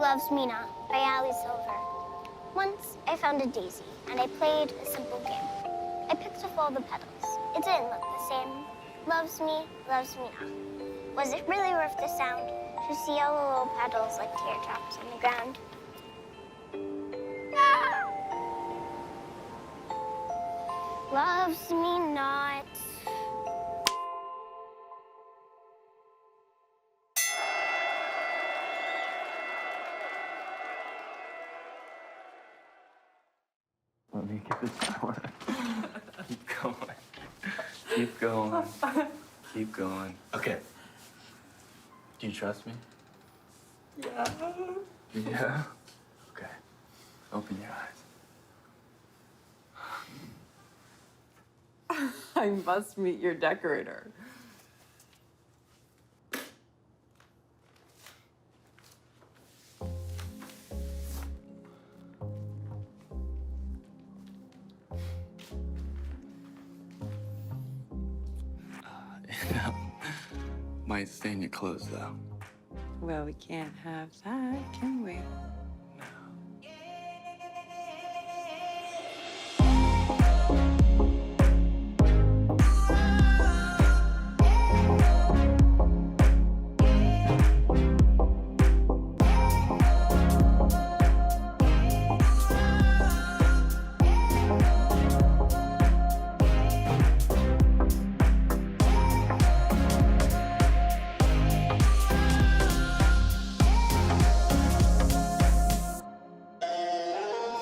Loves Me Not by Ali Silver. Once I found a daisy and I played a simple game. I picked off all the petals. It didn't look the same. Loves me not. Was it really worth the sound to see all the little petals like teardrops on the ground? Ah! Loves me not. Let me get this door. Keep going. Keep going. Keep going. Okay. Do you trust me? Yeah. Yeah? Okay. Open your eyes. I must meet your decorator. Might stain your clothes, though. Well, we can't have that, can we?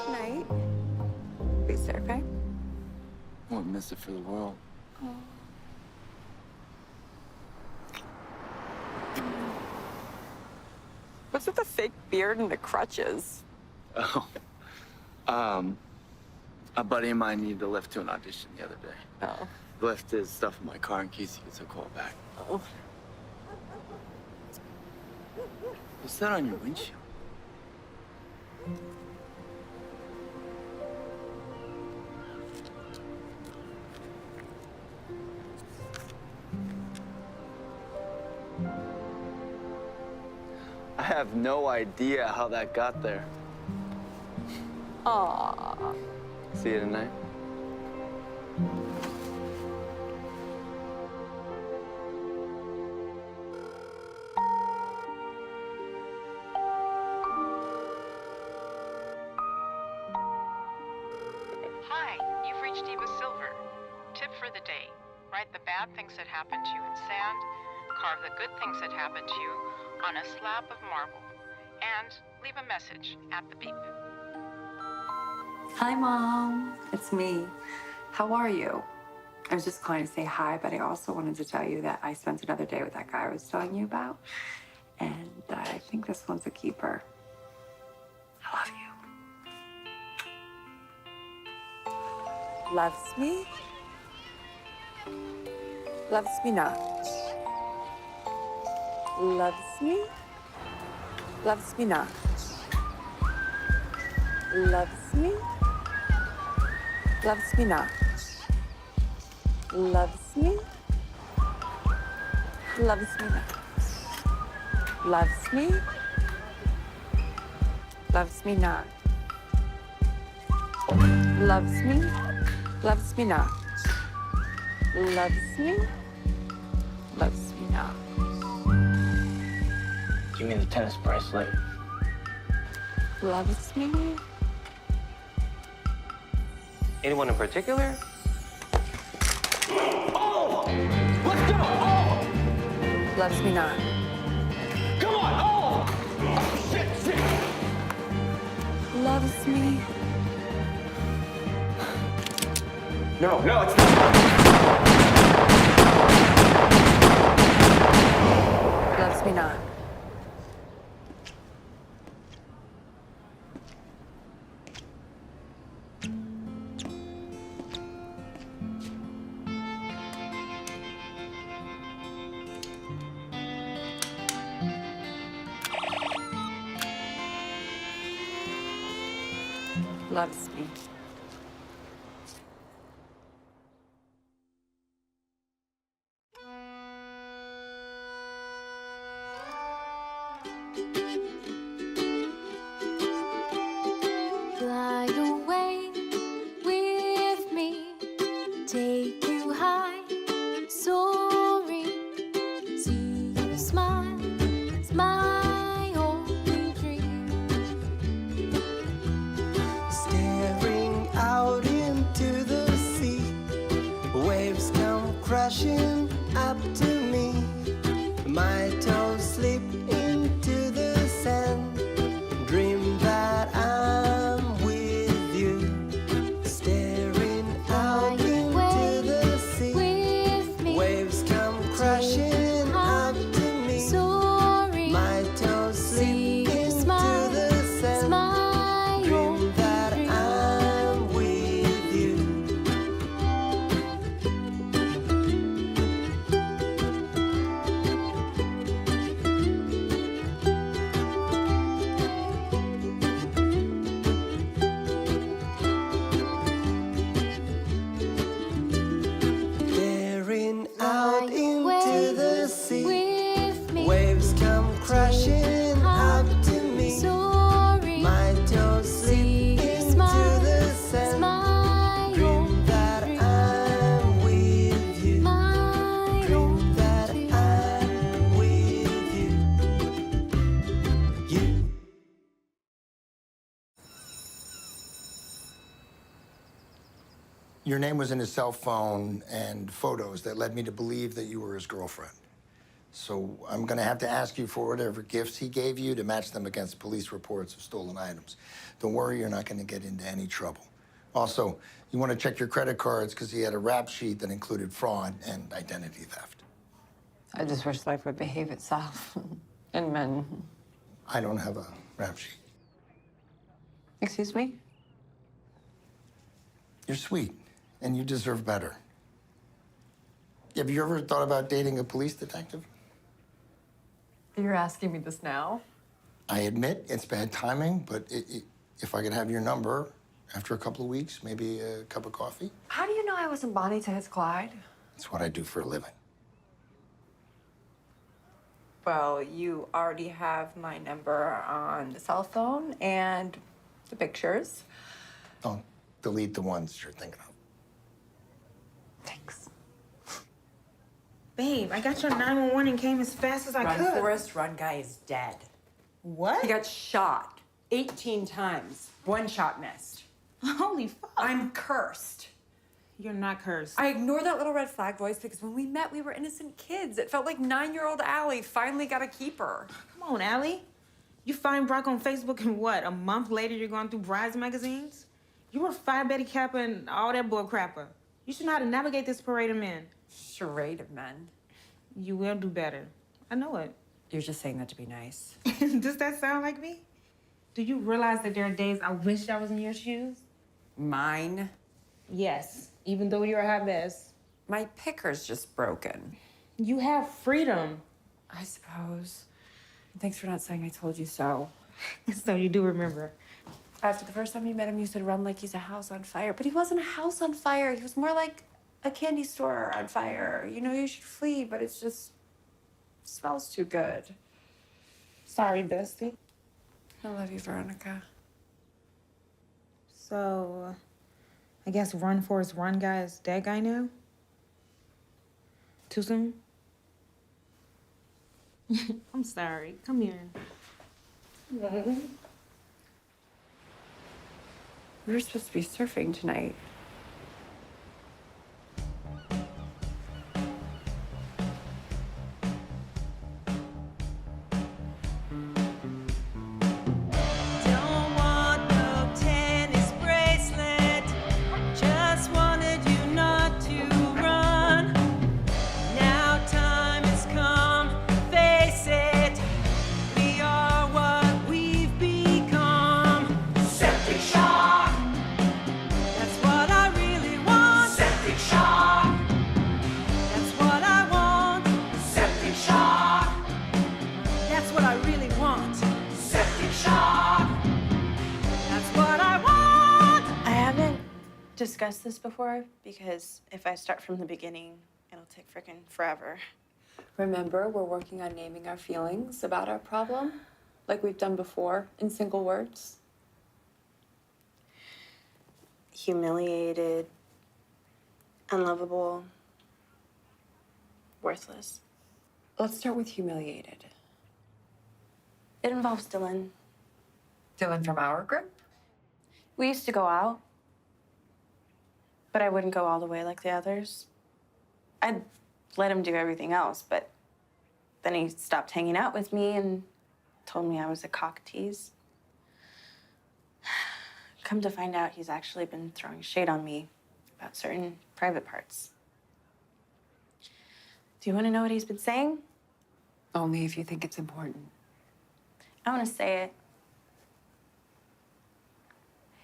Tonight, we surfing? I wouldn't miss it for the world. What's with the fake beard and the crutches? Oh. A buddy of mine needed a lift to an audition the other day. Oh. Left his stuff in my car in case he gets a call back. Oh. What's that on your windshield? I have no idea how that got there. Aww. See you tonight. Hi, you've reached Eva Silver. Tip for the day. Write the bad things that happened to you in sand, carve the good things that happened to you on a slab of marble, and leave a message at the beep. Hi, Mom. It's me. How are you? I was just calling to say hi, but I also wanted to tell you that I spent another day with that guy I was telling you about, and I think this one's a keeper. I love you. Loves me? Loves me not. Loves me? Loves me not. Loves me? Loves me not. Loves me? Loves me not. Loves me? Loves me not. Loves me? Loves me not. Loves me? Loves me not. Give me the tennis bracelet. Loves me? Anyone in particular? Oh! Let's go! Oh! Loves me not. Come on! Oh! Oh, shit, shit! Loves me? No, no, it's not. Loves me not. Loves me. crashing up to me. My toes slip into the sand. Dream that I'm with you. Staring out into the sea. Waves come crashing up to me. My toes slip into the sand. Dream that I'm with you. Staring out into the sea. Waves come crashing up to me. My toes slip into the sand. Dream that I'm with you. Dream that I'm with you. You. Your name was in his cell phone and photos that led me to believe that you were his girlfriend. So I'm gonna have to ask you for whatever gifts he gave you to match them against police reports of stolen items. Don't worry, you're not gonna get into any trouble. Also, you wanna check your credit cards because he had a rap sheet that included fraud and identity theft. I just wish life would behave itself. And men. I don't have a rap sheet. Excuse me? You're sweet, and you deserve better. Have you ever thought about dating a police detective? You're asking me this now? I admit it's bad timing, but if I could have your number after a couple of weeks, maybe a cup of coffee. How do you know I wasn't Bonnie to his Clyde? It's what I do for a living. Well, you already have my number on the cell phone and the pictures. Don't delete the ones you're thinking of. Thanks. Babe, I got your 911 and came as fast as I could. Run, Forrest, run guy is dead. What? He got shot 18 times. One shot missed. Holy fuck. I'm cursed. You're not cursed. I ignored that little red flag voice because when we met, we were innocent kids. It felt like 9-year-old Allie finally got a keeper. Come on, Allie. You find Brock on Facebook and what? A month later, you're going through Brides magazines? You were Phi Betty Kappa and all that bull crapper. You should know how to navigate this parade of men. Charade of men. You will do better. I know it. You're just saying that to be nice. Does that sound like me? Do you realize that there are days I wish I was in your shoes? Mine? Yes, even though you're a hot mess. My picker's just broken. You have freedom. I suppose. Thanks for not saying I told you so. So you do remember. After the first time you met him, you said run like he's a house on fire. But he wasn't a house on fire. He was more like a candy store on fire. You know you should flee, but it's just smells too good. Sorry, bestie. I love you, Veronica. So, I guess Run Forrest Run guy is that guy now? Too soon? I'm sorry. Come here. We were supposed to be surfing tonight. Don't want no tennis bracelet. Just wanted you not to run. Now time has come, face it. We are what we've become. Septic shock. That's what I really want. Septic shock. That's what I want. Septic shock. That's what I really want. Septic shock. That's what I want. I haven't discussed this before because if I start from the beginning, it'll take frickin' forever. Remember, we're working on naming our feelings about our problem, like we've done before, in single words. Humiliated, unlovable, worthless. Let's start with humiliated. It involves Dylan. Dylan from our group? We used to go out, but I wouldn't go all the way like the others. I'd let him do everything else, but then he stopped hanging out with me and told me I was a cock tease. Come to find out, he's actually been throwing shade on me about certain private parts. Do you want to know what he's been saying? Only if you think it's important. I want to say it.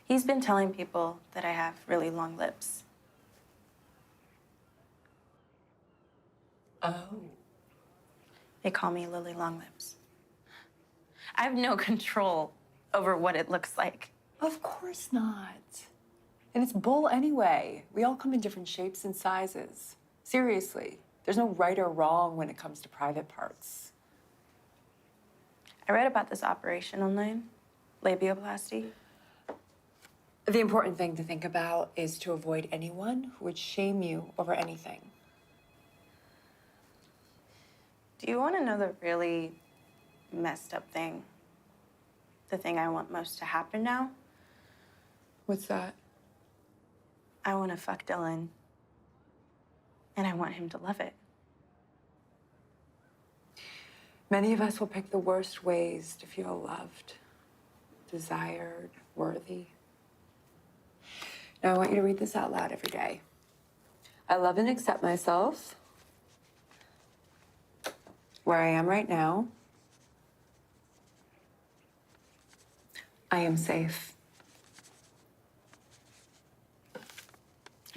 He's been telling people that I have really long lips. Oh. They call me Lily Long Lips. I have no control over what it looks like. Of course not. And it's bull anyway. We all come in different shapes and sizes. Seriously, there's no right or wrong when it comes to private parts. I read about this operation online, labiaplasty. The important thing to think about is to avoid anyone who would shame you over anything. Do you want to know the really messed up thing? The thing I want most to happen now? What's that? I want to fuck Dylan. And I want him to love it. Many of us will pick the worst ways to feel loved, desired, worthy. Now, I want you to read this out loud every day. I love and accept myself, where I am right now. I am safe. I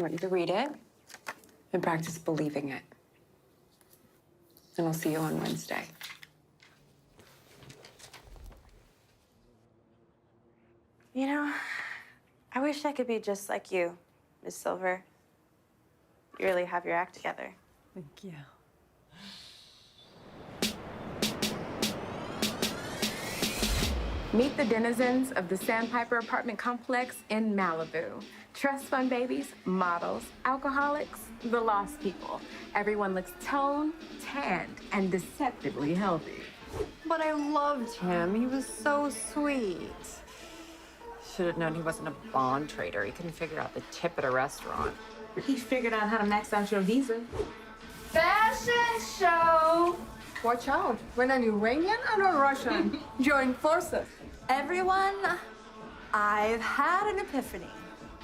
want you to read it and practice believing it. And I'll see you on Wednesday. You know, I wish I could be just like you, Miss Silver. You really have your act together. Thank you. Meet the denizens of the Sandpiper apartment complex in Malibu. Trust fund babies, models, alcoholics, the lost people. Everyone looks toned, tanned, and deceptively healthy. But I loved him. He was so sweet. Should have known he wasn't a bond trader. He couldn't figure out the tip at a restaurant. He figured out how to max out your visa. Fashion show! Watch out. When an Iranian and a Russian join forces. Everyone, I've had an epiphany.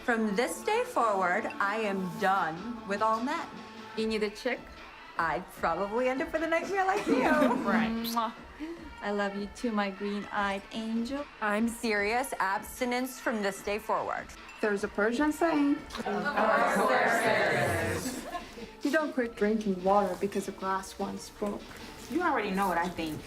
From this day forward, I am done with all men. You need a chick? I'd probably end up with a nightmare like you. Right. I love you too, my green-eyed angel. I'm serious. Abstinence from this day forward. There's a Persian saying. You don't quit drinking water because a glass once broke. You already know what I think.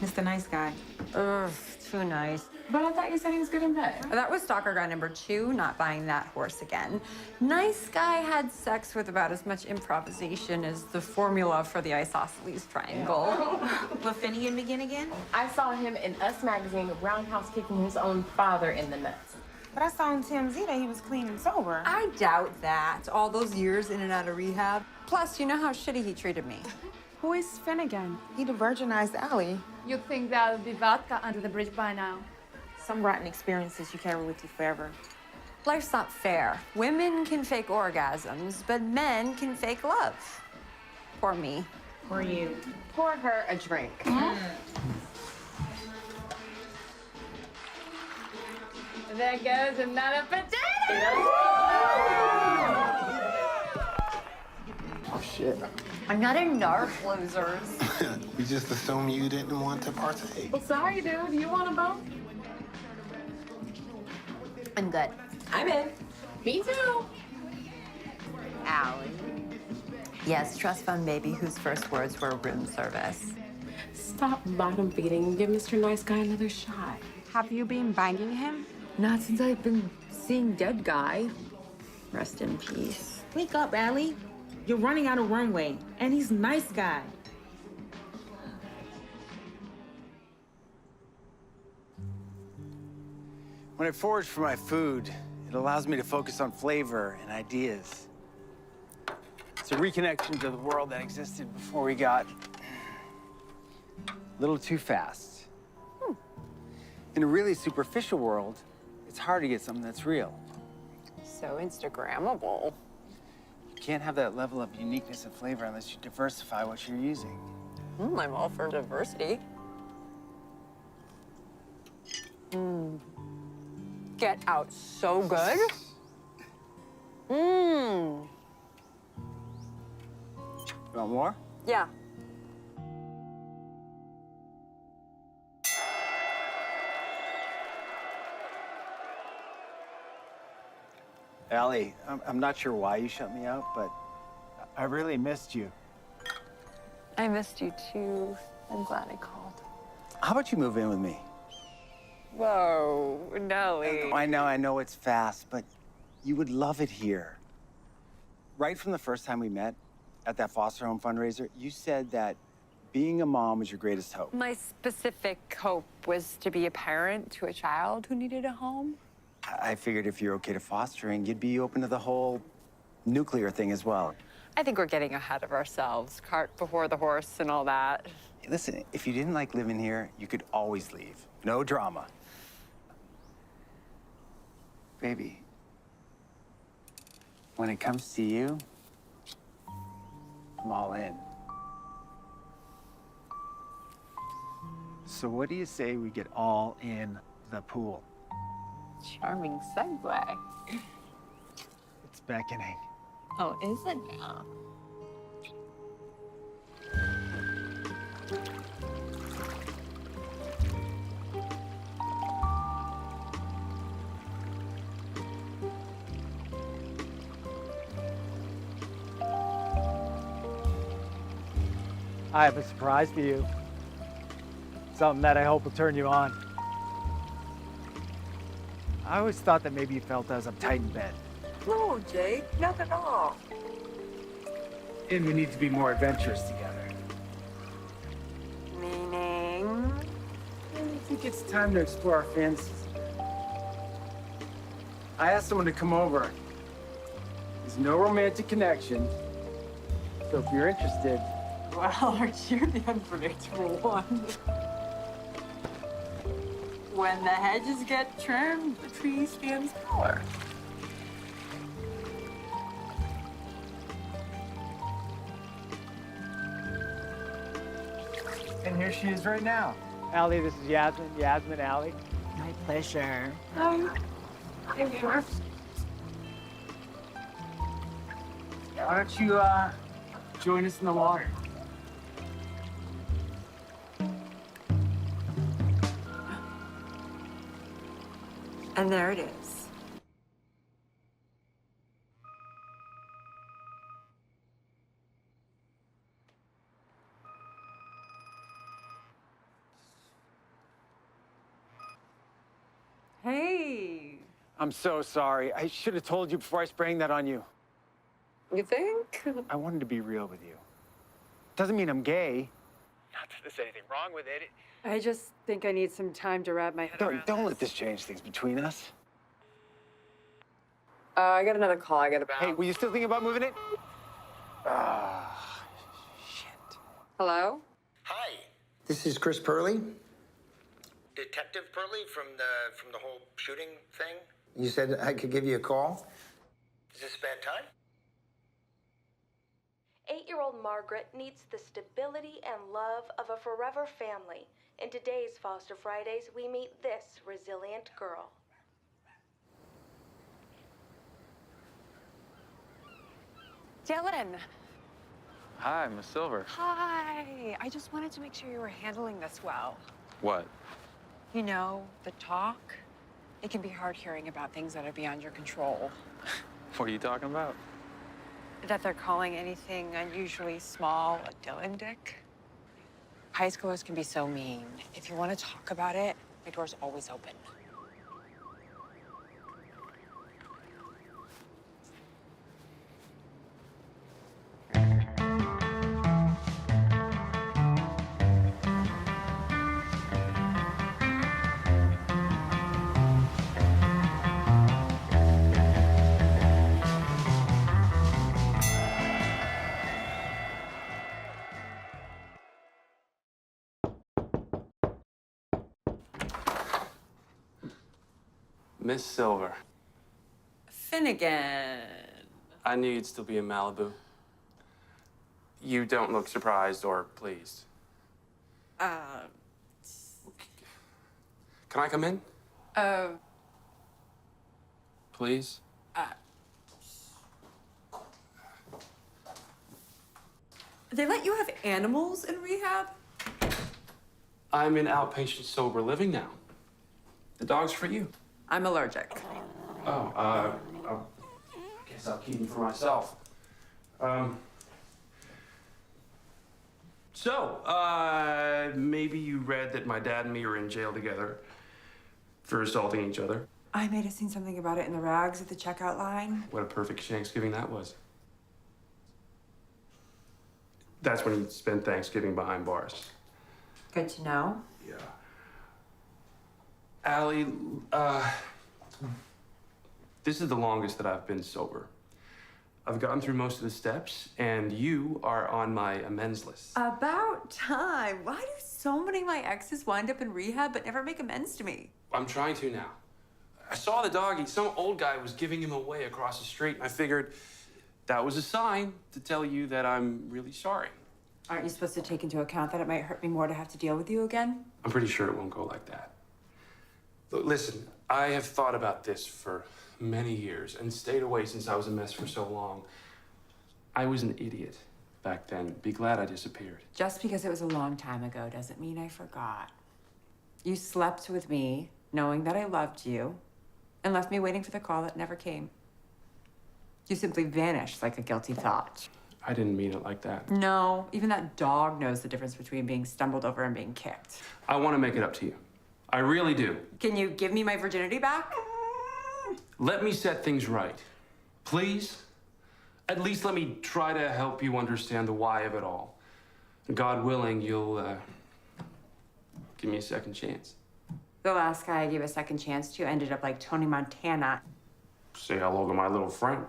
Mr. Nice Guy. Ugh, too nice. But I thought you said he was good in bed. That was stalker guy number 2, not buying that horse again. Nice guy had sex with about as much improvisation as the formula for the isosceles triangle. Will Finnegan begin again? I saw him in Us magazine roundhouse kicking his own father in the nuts. But I saw on TMZ that he was clean and sober. I doubt that. All those years in and out of rehab. Plus, you know how shitty he treated me. Who is Finnegan? He the virginized Allie. You'd think that would be vodka under the bridge by now. Some rotten experiences you carry with you forever. Life's not fair. Women can fake orgasms, but men can fake love. Poor me. Poor you. Pour her a drink. There goes another potato! Oh, shit. I'm not a narc, losers. We just assumed you didn't want to partake. Well, sorry, dude. You want a bone? I'm good. I'm in. Me too. Allie. Yes, trust fund baby whose first words were room service. Stop bottom feeding and give Mr. Nice Guy another shot. Have you been banging him? Not since I've been seeing dead guy. Rest in peace. Wake up, Allie. You're running out of runway, and he's Nice Guy. When I forage for my food, it allows me to focus on flavor and ideas. It's a reconnection to the world that existed before we got a little too fast. In a really superficial world, it's hard to get something that's real. So Instagrammable. can't have that level of uniqueness and flavor unless you diversify what you're using. I'm all for diversity. Get out so good. You want more? Yeah. Allie, I'm not sure why you shut me out, but I really missed you. I missed you too. I'm glad I called. How about you move in with me? Whoa, Nelly. I know it's fast, but you would love it here. Right from the first time we met at that foster home fundraiser, you said that being a mom was your greatest hope. My specific hope was to be a parent to a child who needed a home. I figured if you're okay to fostering, you'd be open to the whole nuclear thing as well. I think we're getting ahead of ourselves. Cart before the horse and all that. Listen, if you didn't like living here, you could always leave. No drama. Baby, when it comes to you, I'm all in. So what do you say we get all in the pool? Charming segue. It's beckoning. Oh, is it now? I have a surprise for you. Something that I hope will turn you on. I always thought that maybe you felt I was uptight in bed. No, Jake, not at all. And we need to be more adventurous together. Meaning? I think it's time to explore our fantasies. I asked someone to come over. There's no romantic connection. So if you're interested... Well, aren't you the unpredictable one? When the hedges get trimmed, the tree stands taller. And here she is right now. Allie, this is Yasmin. Yasmin, Allie. My pleasure. Hi, viewer. Why don't you join us in the water? And there it is. Hey. I'm so sorry. I should have told you before I sprang that on you. You think? I wanted to be real with you. Doesn't mean I'm gay. Not that there's anything wrong with it. I just think I need some time to wrap my head around. Don't let this change things between us. I got another call I gotta bounce. Hey, were you still thinking about moving it? Shit. Hello? Hi. This is Chris Purley. Detective Purley from the whole shooting thing. You said I could give you a call. Is this a bad time? 8-year-old Margaret needs the stability and love of a forever family. In today's Foster Fridays, we meet this resilient girl. Dylan. Hi, Miss Silver. Hi. I just wanted to make sure you were handling this well. What? You know, the talk. It can be hard hearing about things that are beyond your control. What are you talking about? That they're calling anything unusually small a Dylan dick. High schoolers can be so mean. If you want to talk about it, my door's always open. Miss Silver. Finnegan. I knew you'd still be in Malibu. You don't look surprised or pleased. Can I come in? Please? They let you have animals in rehab? I'm in outpatient sober living now. The dog's for you. I'm allergic. Oh, I guess I'll keep him for myself. Maybe you read that my dad and me are in jail together for assaulting each other. I may have seen something about it in the rags at the checkout line. What a perfect Thanksgiving that was. That's when you spent Thanksgiving behind bars. Good to know. Yeah. Allie, this is the longest that I've been sober. I've gotten through most of the steps, and you are on my amends list. About time. Why do so many of my exes wind up in rehab but never make amends to me? I'm trying to now. I saw the doggy. Some old guy was giving him away across the street, and I figured that was a sign to tell you that I'm really sorry. Aren't you supposed to take into account that it might hurt me more to have to deal with you again? I'm pretty sure it won't go like that. Look, listen, I have thought about this for many years and stayed away since I was a mess for so long. I was an idiot back then. Be glad I disappeared. Just because it was a long time ago doesn't mean I forgot. You slept with me, knowing that I loved you, and left me waiting for the call that never came. You simply vanished like a guilty thought. I didn't mean it like that. No, even that dog knows the difference between being stumbled over and being kicked. I want to make it up to you. I really do. Can you give me my virginity back? Let me set things right. Please? At least let me try to help you understand the why of it all. God willing, you'll give me a second chance. The last guy I gave a second chance to ended up like Tony Montana. Say hello to my little friend.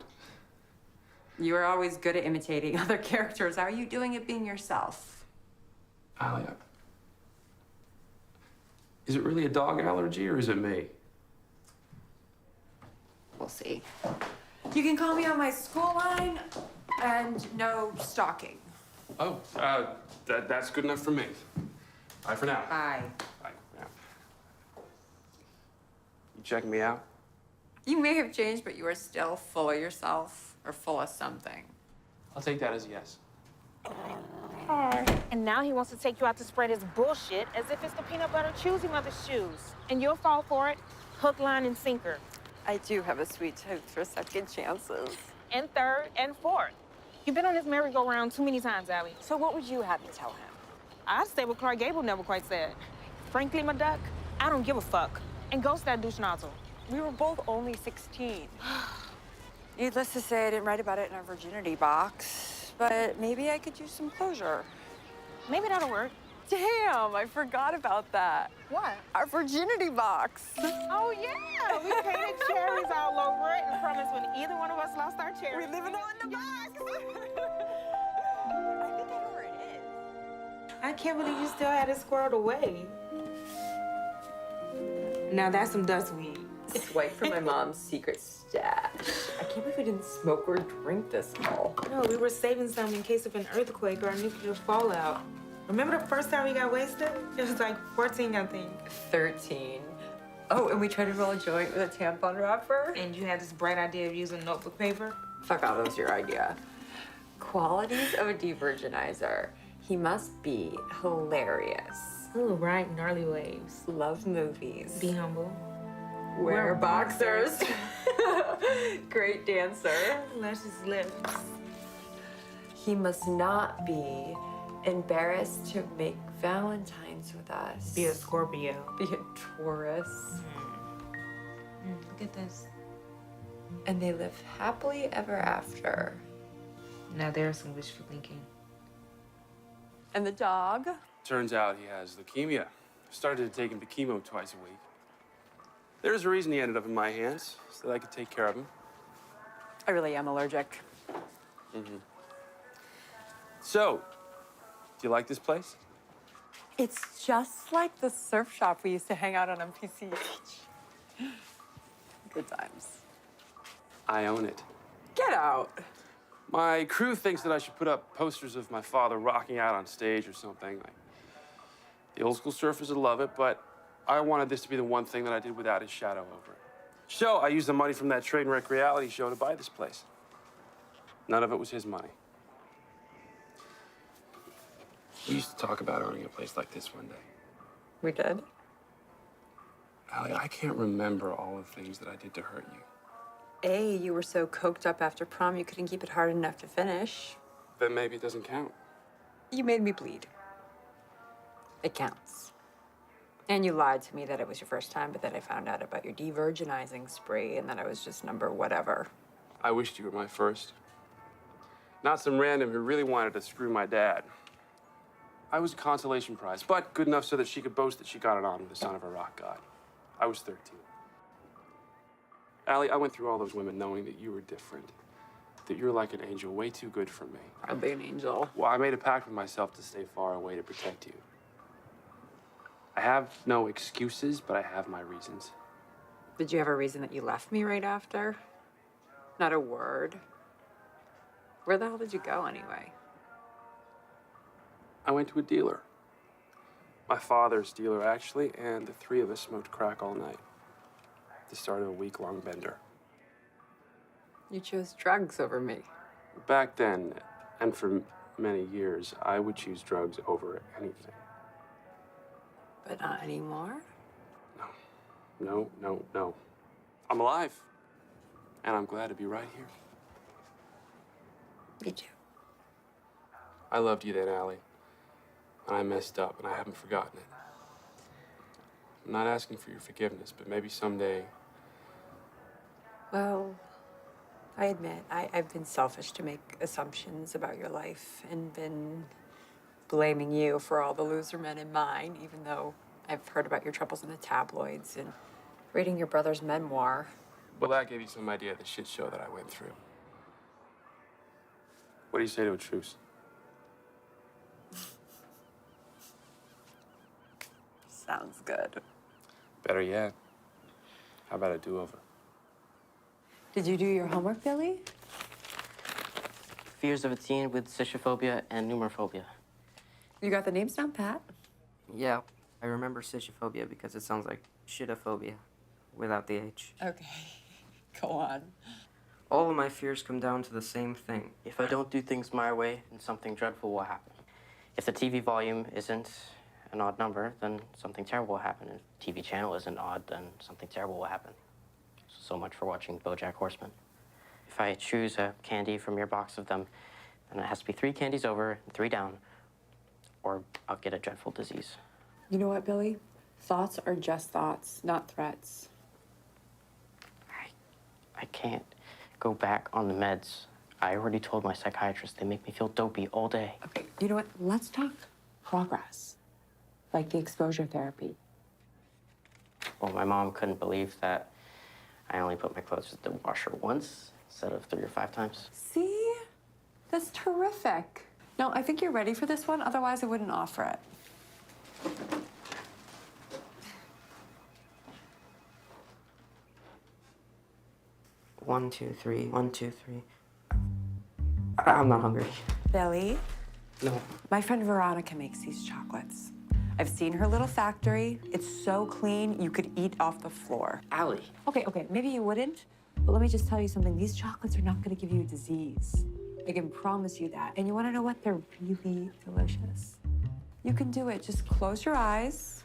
You were always good at imitating other characters. How are you doing at being yourself? Alia, is it really a dog allergy or is it me? We'll see. You can call me on my school line and no stalking. Oh, that's good enough for me. Bye for now. Bye. Bye. Yeah. You checking me out? You may have changed, but you are still full of yourself or full of something. I'll take that as a yes. And now he wants to take you out to spread his bullshit as if it's the peanut butter choosy mother's shoes. And you'll fall for it, hook, line, and sinker. I do have a sweet tooth for second chances. And third and fourth. You've been on this merry-go-round too many times, Allie. So what would you have me tell him? I'd say what Clark Gable never quite said. Frankly, my duck, I don't give a fuck. And ghost that douche nozzle. We were both only 16. Needless to say, I didn't write about it in our virginity box, but maybe I could use some closure. Maybe that'll work. Damn, I forgot about that. What? Our virginity box. Oh, yeah. We painted cherries all over it and promised when either one of us lost our cherry. We live it all in the box. I think I know where it is. I can't believe you still had it squirreled away. Now that's some dust weed. Swipe for my mom's secret stash. I can't believe we didn't smoke or drink this all. No, we were saving some in case of an earthquake or a nuclear fallout. Remember the first time we got wasted? It was like 14, I think. 13. Oh, and we tried to roll a joint with a tampon wrapper? And you had this bright idea of using notebook paper? Fuck off, that was your idea. Qualities of a de-virginizer. He must be hilarious. Ooh, right, gnarly waves. Love movies. Be humble. Wear boxers. Great dancer. Luscious lips. He must not be embarrassed to make Valentines with us. Be a Scorpio. Be a Taurus. Look at this. And they live happily ever after. Now there's some wishful thinking. And the dog? Turns out he has leukemia. I started to take him to chemo twice a week. There's a reason he ended up in my hands, so that I could take care of him. I really am allergic. Mm-hmm. So, do you like this place? It's just like the surf shop we used to hang out on PCH. Good times. I own it. Get Get out. My crew thinks that I should put up posters of my father rocking out on stage or something. Like, the old school surfers would love it, but I wanted this to be the one thing that I did without his shadow over it. So I used the money from that Train Wreck reality show to buy this place. None of it was his money. We used to talk about owning a place like this one day. We did? Allie, I can't remember all the things that I did to hurt you. A, you were so coked up after prom you couldn't keep it hard enough to finish. Then maybe it doesn't count. You made me bleed. It counts. And you lied to me that it was your first time, but then I found out about your de-virginizing spree and that I was just number whatever. I wished you were my first. Not some random who really wanted to screw my dad. I was a consolation prize, but good enough so that she could boast that she got it on with the son of a rock god. I was 13. Allie, I went through all those women knowing that you were different. That you're like an angel, way too good for me. Hardly an angel. Well, I made a pact with myself to stay far away to protect you. I have no excuses, but I have my reasons. Did you have a reason that you left me right after? Not a word. Where the hell did you go anyway? I went to a dealer. My father's dealer, actually, and the three of us smoked crack all night. The start of a week-long bender. You chose drugs over me. Back then, and for many years, I would choose drugs over anything. But not anymore? No, no, no. I'm alive. And I'm glad to be right here. Me too. I loved you then, Allie. And I messed up, and I haven't forgotten it. I'm not asking for your forgiveness, but maybe someday... Well, I admit, I've been selfish to make assumptions about your life and been blaming you for all the loser men in mine, even though I've heard about your troubles in the tabloids and reading your brother's memoir. Well, that gave you some idea of the shit show that I went through. What do you say to a truce? Sounds good. Better yet, how about a do-over? Did you do your homework, Billy? Fears of a teen with scissiophobia and numerophobia. You got the names down, Pat? Yeah, I remember scissiophobia because it sounds like shitophobia without the H. Okay, go on. All of my fears come down to the same thing. If I don't do things my way, then something dreadful will happen. If the TV volume isn't an odd number, then something terrible will happen. If the TV channel isn't odd, then something terrible will happen. So much for watching BoJack Horseman. If I choose a candy from your box of them, then it has to be 3 candies over and 3 down, or I'll get a dreadful disease. You know what, Billy? Thoughts are just thoughts, not threats. I can't go back on the meds. I already told my psychiatrist they make me feel dopey all day. Okay, you know what? Let's talk progress. Like the exposure therapy. Well, my mom couldn't believe that I only put my clothes in the washer once instead of 3 or 5 times. See? That's terrific. No, I think you're ready for this one. Otherwise, I wouldn't offer it. 1, 2, 3, 1, 2, 3. I'm not hungry. Billy? No. My friend Veronica makes these chocolates. I've seen her little factory. It's so clean, you could eat off the floor. Allie. Okay, maybe you wouldn't, but let me just tell you something. These chocolates are not gonna give you a disease. I can promise you that. And you wanna know what? They're really delicious. You can do it. Just close your eyes,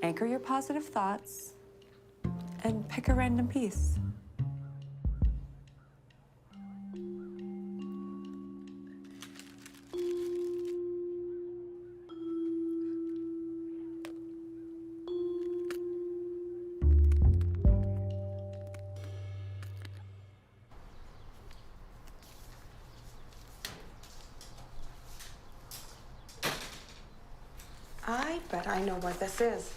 anchor your positive thoughts, and pick a random piece. I bet I know what this is.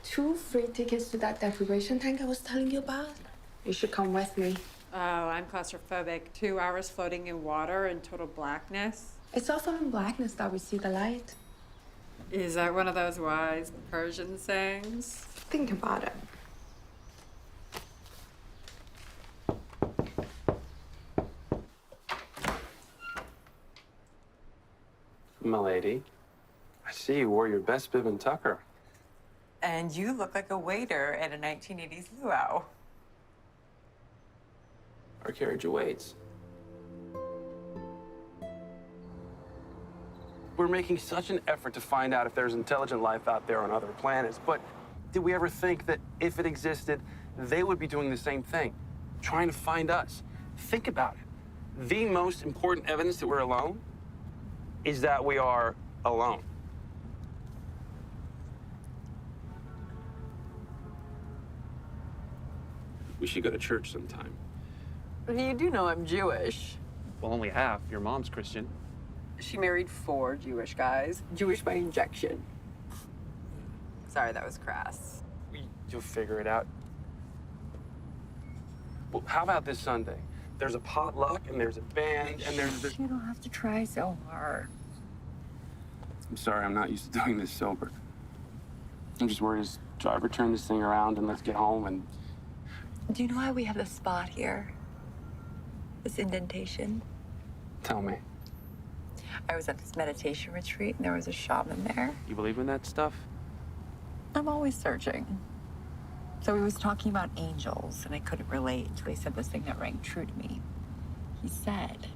2 free tickets to that deprivation tank I was telling you about. You should come with me. Oh, I'm claustrophobic. 2 hours floating in water in total blackness. It's also in blackness that we see the light. Is that one of those wise Persian sayings? Think about it. Milady. I see you wore your best bib and tucker. And you look like a waiter at a 1980s luau. Our carriage awaits. We're making such an effort to find out if there's intelligent life out there on other planets, but did we ever think that if it existed, they would be doing the same thing, trying to find us? Think about it. The most important evidence that we're alone is that we are alone. We should go to church sometime. You do know I'm Jewish. Well, only half. Your mom's Christian. She married 4 Jewish guys. Jewish by injection. Sorry, that was crass. You'll figure it out. Well, how about this Sunday? There's a potluck, and there's a band, and there's the... You don't have to try so hard. I'm sorry, I'm not used to doing this sober. I'm just worried as driver turn this thing around and let's get home and... Do you know why we have this spot here? This indentation? Tell me. I was at this meditation retreat and there was a shaman there. You believe in that stuff? I'm always searching. So he was talking about angels and I couldn't relate until he said this thing that rang true to me. He said,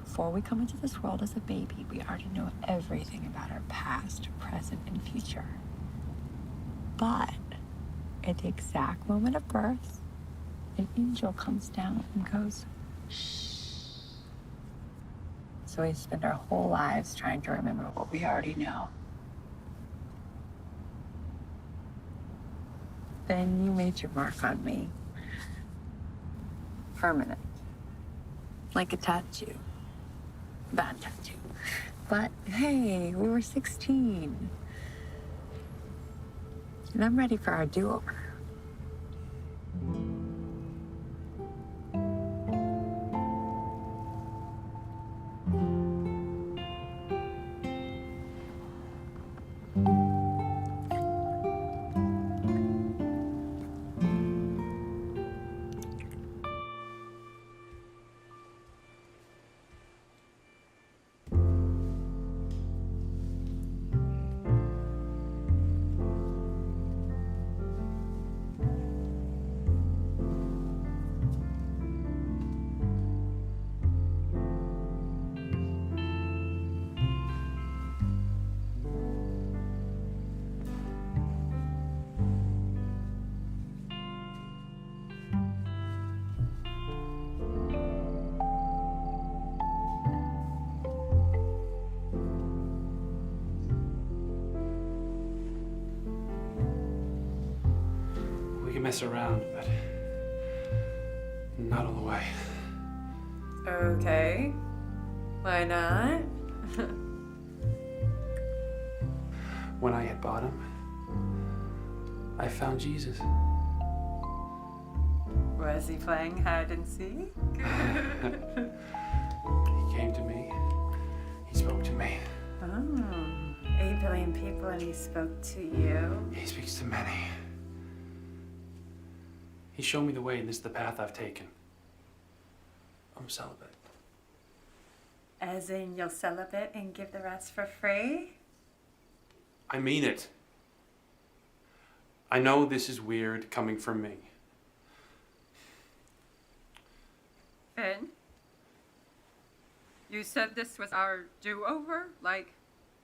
before we come into this world as a baby, we already know everything about our past, present, and future. But at the exact moment of birth, an angel comes down and goes, shh. So we spend our whole lives trying to remember what we already know. Then you made your mark on me. Permanent. Like a tattoo. Bad tattoo. But hey, we were 16. And I'm ready for our do-over. Mess around, but not all the way. Okay. Why not? When I hit bottom, I found Jesus. Was he playing hide and seek? He came to me. He spoke to me. Oh, 8 billion people and he spoke to you? He speaks to many. He showed me the way, and this is the path I've taken. I'm celibate. As in you'll celibate and give the rest for free? I mean it. I know this is weird coming from me. Finn? You said this was our do-over? Like,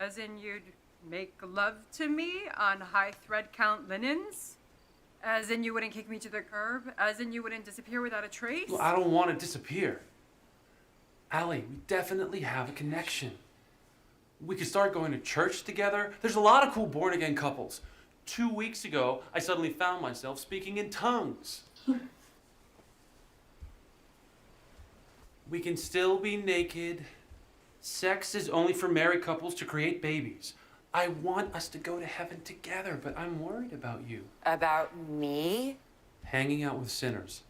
as in you'd make love to me on high thread count linens? As in you wouldn't kick me to the curb? As in you wouldn't disappear without a trace? Well, I don't want to disappear. Allie, we definitely have a connection. We could start going to church together. There's a lot of cool born-again couples. 2 weeks ago, I suddenly found myself speaking in tongues. We can still be naked. Sex is only for married couples to create babies. I want us to go to heaven together, but I'm worried about you. About me? Hanging out with sinners.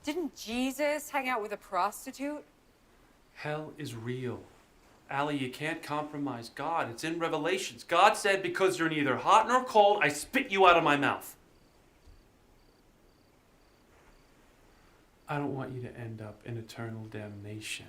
Didn't Jesus hang out with a prostitute? Hell is real. Allie, you can't compromise God. It's in Revelations. God said, because you're neither hot nor cold, I spit you out of my mouth. I don't want you to end up in eternal damnation.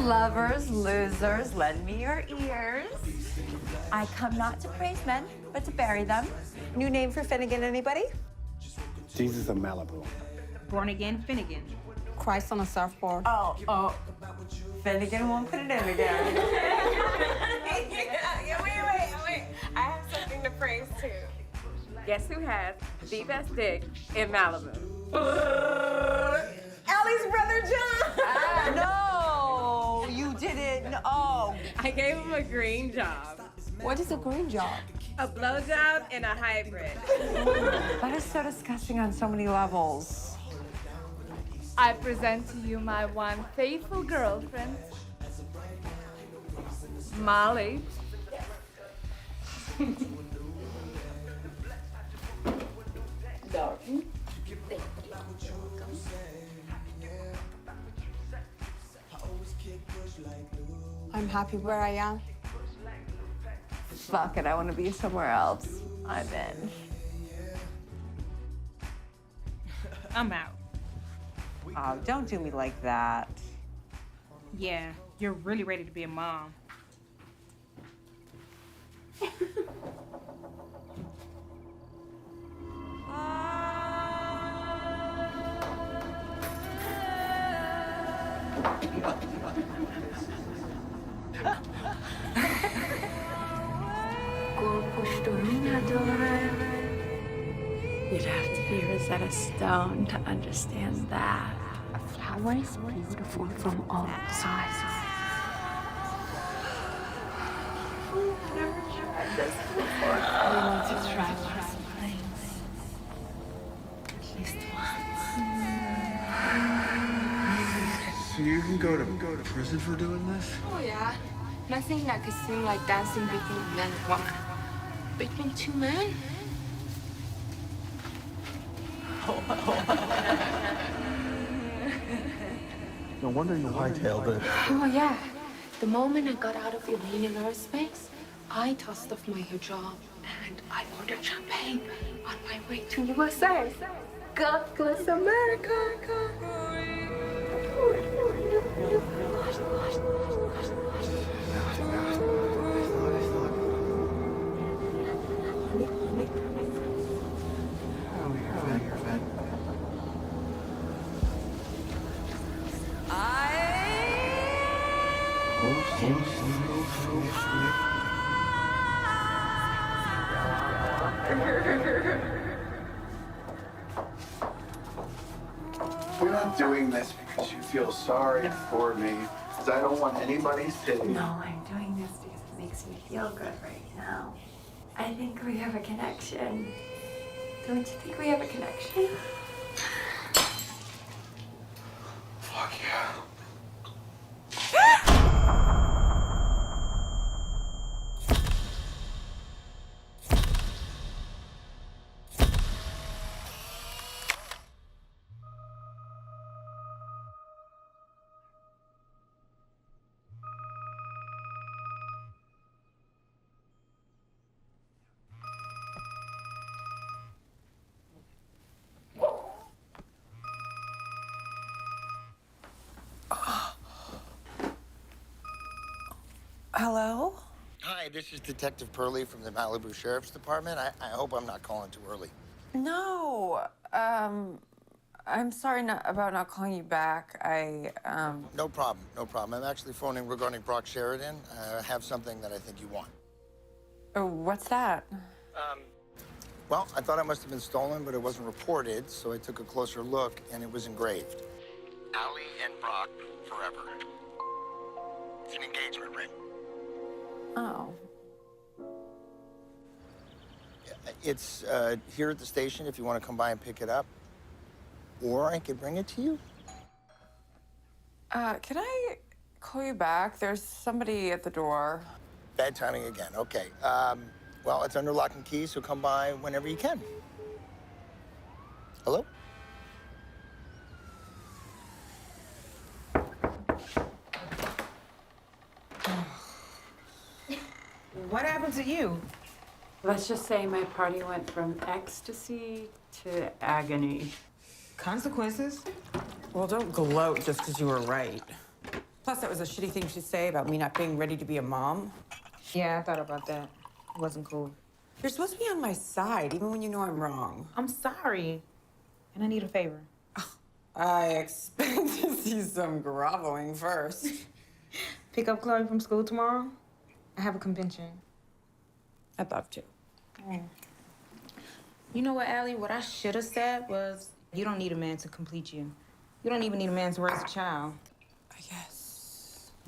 Lovers, losers, lend me your ears. I come not to praise men, but to bury them. New name for Finnegan, anybody? Jesus of Malibu. Born again Finnegan. Christ on a surfboard. Oh. Finnegan won't put it in again. Wait. I have something to praise too. Guess who has the best dick in Malibu? Allie's brother John! No, you didn't. Oh. I gave him a green job. What is a green job? A blowjob and a hybrid. That is so disgusting on so many levels. I present to you my one faithful girlfriend, Molly. Darling. I'm happy where I am. Fuck it, I want to be somewhere else. I'm in. I'm out. Oh, don't do me like that. Yeah, you're really ready to be a mom. You'd have to be Rosetta Stone to understand that. A flower is beautiful from all sides. I've never tried this before. I want to try lots of things. At least once. So you can go to prison for doing this? Oh, yeah. Nothing that could seem like dancing between a man and woman. Between two men? No wonder you hightailed it. Oh, yeah. The moment I got out of Iranian airspace, I tossed off my hijab and I ordered champagne on my way to USA. God bless America. We're not doing this because you feel sorry for me, because I don't want anybody's pity. No, I'm doing this because it makes me feel good right now. I think we have a connection. Don't you think we have a connection? Fuck yeah. Hello? Hi, this is Detective Purley from the Malibu Sheriff's Department. I hope I'm not calling too early. No. I'm sorry about not calling you back. No problem, no problem. I'm actually phoning regarding Brock Sheridan. I have something that I think you want. Oh, what's that? Well, I thought it must have been stolen, but it wasn't reported, so I took a closer look, and it was engraved. Allie and Brock forever. It's an engagement ring. Oh. It's here at the station if you want to come by and pick it up. Or I could bring it to you. Can I call you back? There's somebody at the door. Bad timing again. Okay. Well, it's under lock and key, so come by whenever you can. Hello? What happened to you? Let's just say my party went from ecstasy to agony. Consequences? Well, don't gloat just because you were right. Plus, that was a shitty thing to say about me not being ready to be a mom. Yeah, I thought about that. It wasn't cool. You're supposed to be on my side, even when you know I'm wrong. I'm sorry. And I need a favor. I expect to see some groveling first. Pick up Chloe from school tomorrow? I have a convention. I'd love to. You know what, Allie? What I should have said was, you don't need a man to complete you. You don't even need a man to raise a child. I guess.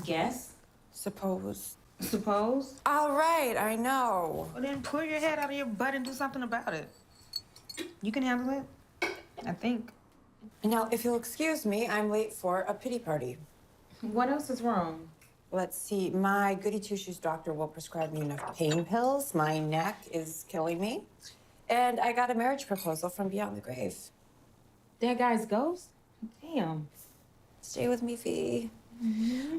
Guess? Suppose. Suppose? All right, I know. Well, then pull your head out of your butt and do something about it. You can handle it, I think. Now, if you'll excuse me, I'm late for a pity party. What else is wrong? Let's see, my goody two-shoes doctor will prescribe me enough pain pills. My neck is killing me. And I got a marriage proposal from beyond the grave. That guy's ghost? Damn. Stay with me, Fee.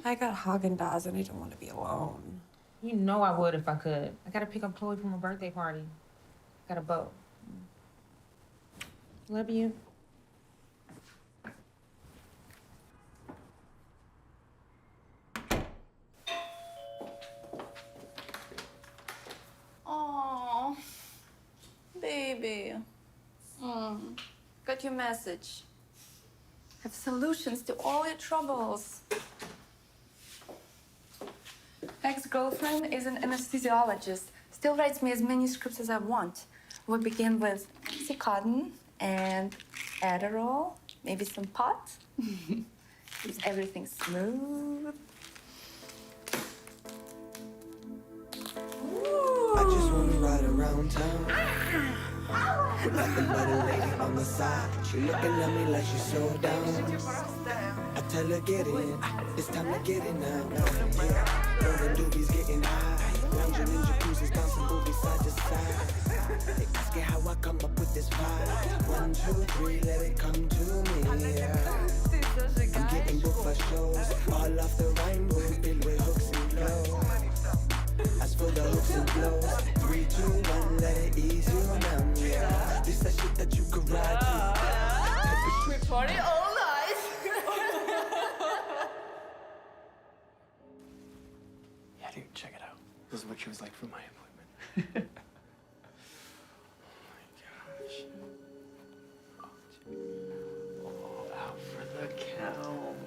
I got Haagen-Dazs and I don't want to be alone. You know I would if I could. I gotta pick up Chloe from a birthday party. Got a boat. Love you. Oh, baby. Got your message. Have solutions to all your troubles. Ex-girlfriend is an anesthesiologist. Still writes me as many scripts as I want. We'll begin with Oxycontin and Adderall, maybe some pot. Keeps everything smooth. I just wanna ride around town with nothing but a lady on the side. She looking at me like she's so down. I tell her get it, it's time to get it now. Yeah, rolling doobies getting high, lounging in jacuzzis, bouncing boobies side to side. They asking how I come up with this vibe. 1, 2, 3, let it come to me. Yeah. I'm getting booked for shows all off the rainbow, filled with hooks and flows. As for the hooks and blows, 3, 2, 1, let it ease you now. Yeah, this that shit that you could ride to. We party all night. Yeah, dude, check it out. This is what she was like for my appointment. Oh my gosh. Oh, out for the count.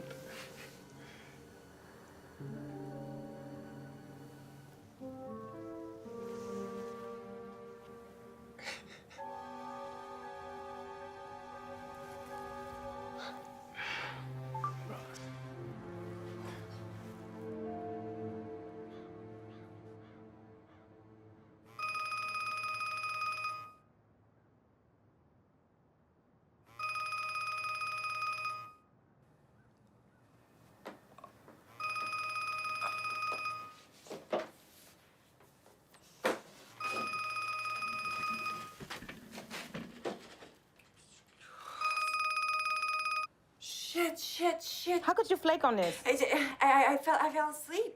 Shit. How could you flake on this? I fell asleep.